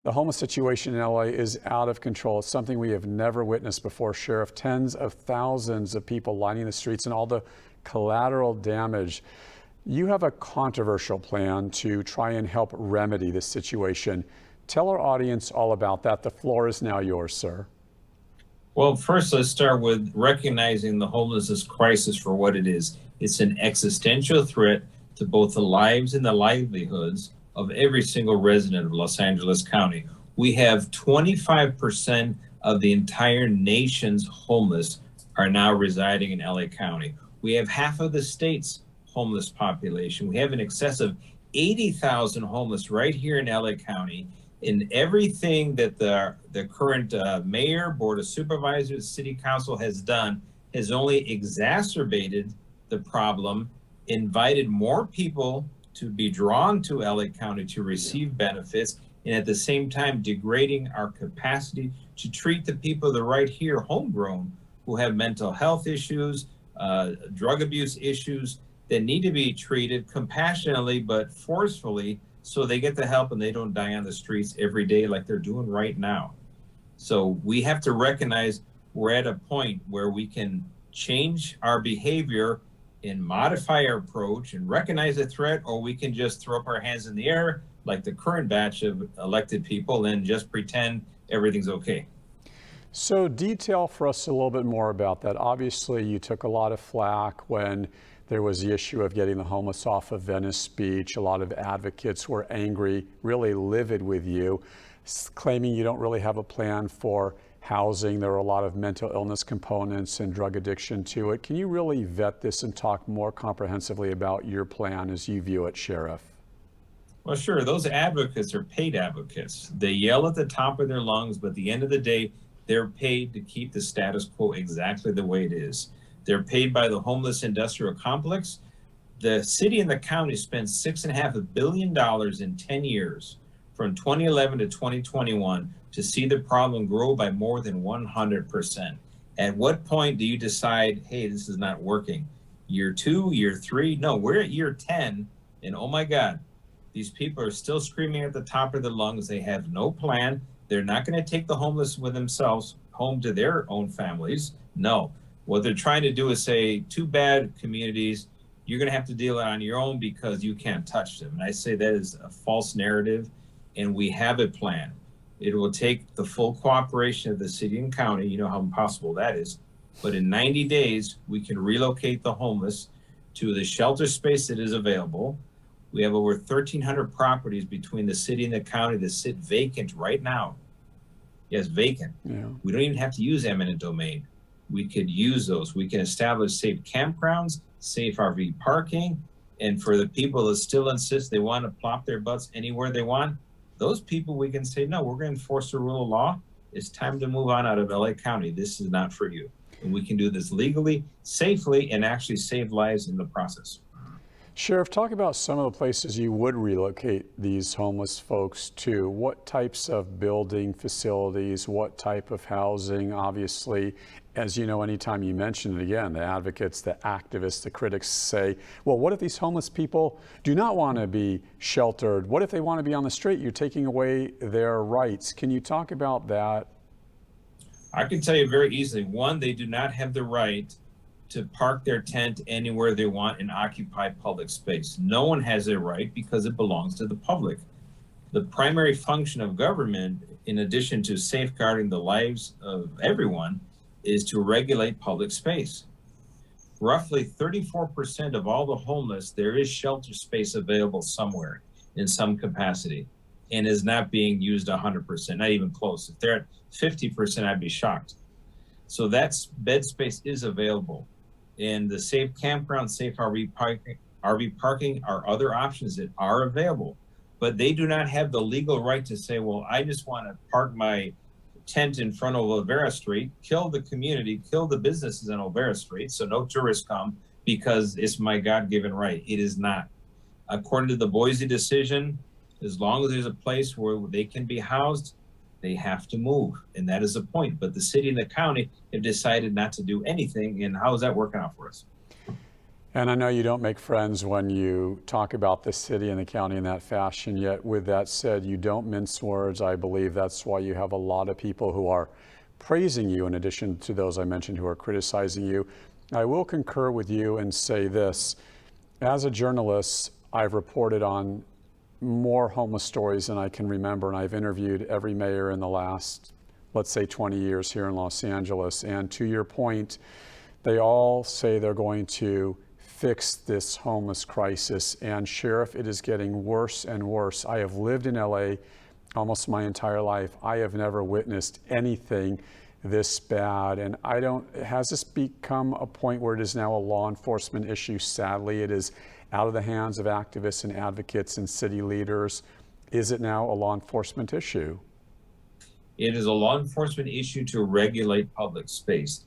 The homeless situation in LA is out of control. It's something we have never witnessed before, Sheriff. Tens of thousands of people lining the streets and all the collateral damage. You have a controversial plan to try and help remedy this situation. Tell our audience all about that. The floor is now yours, sir. Well, first, let's start with recognizing the homelessness crisis for what it is. It's an existential threat to both the lives and the livelihoods of every single resident of Los Angeles County. We have 25% of the entire nation's homeless are now residing in LA County. We have half of the state's homeless population. We have in excess of 80,000 homeless right here in LA County. In everything that the current mayor, board of supervisors, city council has done has only exacerbated the problem, invited more people to be drawn to LA County to receive benefits, and at the same time degrading our capacity to treat the people that are right here, homegrown, who have mental health issues, drug abuse issues that need to be treated compassionately but forcefully, so they get the help and they don't die on the streets every day like they're doing right now. So we have to recognize we're at a point where we can change our behavior and modify our approach and recognize the threat, or we can just throw up our hands in the air like the current batch of elected people and just pretend everything's okay. So detail for us a little bit more about that. Obviously, you took a lot of flack when there was the issue of getting the homeless off of Venice Beach. A lot of advocates were angry, really livid with you, claiming you don't really have a plan for housing. There are a lot of mental illness components and drug addiction to it. Can you really vet this and talk more comprehensively about your plan as you view it, Sheriff? Well, sure. Those advocates are paid advocates. They yell at the top of their lungs, but at the end of the day, they're paid to keep the status quo exactly the way it is. They're paid by the homeless industrial complex. The city and the county spent $6.5 billion in 10 years, from 2011 to 2021, to see the problem grow by more than 100%. At what point do you decide, hey, this is not working? Year 2, year 3? No, we're at year 10, and oh my God, these people are still screaming at the top of their lungs. They have no plan. They're not going to take the homeless with themselves home to their own families. No. What they're trying to do is say, too bad, communities, you're going to have to deal it on your own because you can't touch them. And I say that is a false narrative, and we have a plan. It will take the full cooperation of the city and county. You know how impossible that is. But in 90 days, we can relocate the homeless to the shelter space that is available. We have over 1,300 properties between the city and the county that sit vacant right now. Yes, vacant. Yeah. We don't even have to use eminent domain. We could use those. We can establish safe campgrounds, safe RV parking, and for the people that still insist they want to plop their butts anywhere they want, those people we can say, no, we're going to enforce the rule of law. It's time to move on out of LA County. This is not for you. And we can do this legally, safely, and actually save lives in the process. Sheriff, talk about some of the places you would relocate these homeless folks to. What types of building facilities, what type of housing? Obviously, as you know, anytime you mention it again, the advocates, the activists, the critics say, well, what if these homeless people do not want to be sheltered? What if they want to be on the street? You're taking away their rights. Can you talk about that? I can tell you very easily. One, they do not have the right to park their tent anywhere they want and occupy public space. No one has a right because it belongs to the public. The primary function of government, in addition to safeguarding the lives of everyone, is to regulate public space. Roughly 34% of all the homeless, there is shelter space available somewhere in some capacity and is not being used 100%, not even close. If they're at 50%, I'd be shocked. So that's bed space is available. And the safe campground, safe RV parking are other options that are available, but they do not have the legal right to say, well, I just want to park my tent in front of Olvera Street, kill the community, kill the businesses on Olvera Street, so no tourists come because it's my God-given right. It is not. According to the Boise decision, as long as there's a place where they can be housed, they have to move, and that is the point. But the city and the county have decided not to do anything, and how is that working out for us? And I know you don't make friends when you talk about the city and the county in that fashion, yet with that said, you don't mince words. I believe that's why you have a lot of people who are praising you in addition to those I mentioned who are criticizing you. I will concur with you and say this. As a journalist, I've reported on more homeless stories than I can remember, and I've interviewed every mayor in the last, let's say, 20 years here in Los Angeles. And to your point, they all say they're going to fix this homeless crisis. And Sheriff, it is getting worse and worse. I have lived in LA almost my entire life. I have never witnessed anything this bad. And has this become a point where it is now a law enforcement issue? Sadly, it is out of the hands of activists and advocates and city leaders. Is it now a law enforcement issue? It is a law enforcement issue to regulate public space.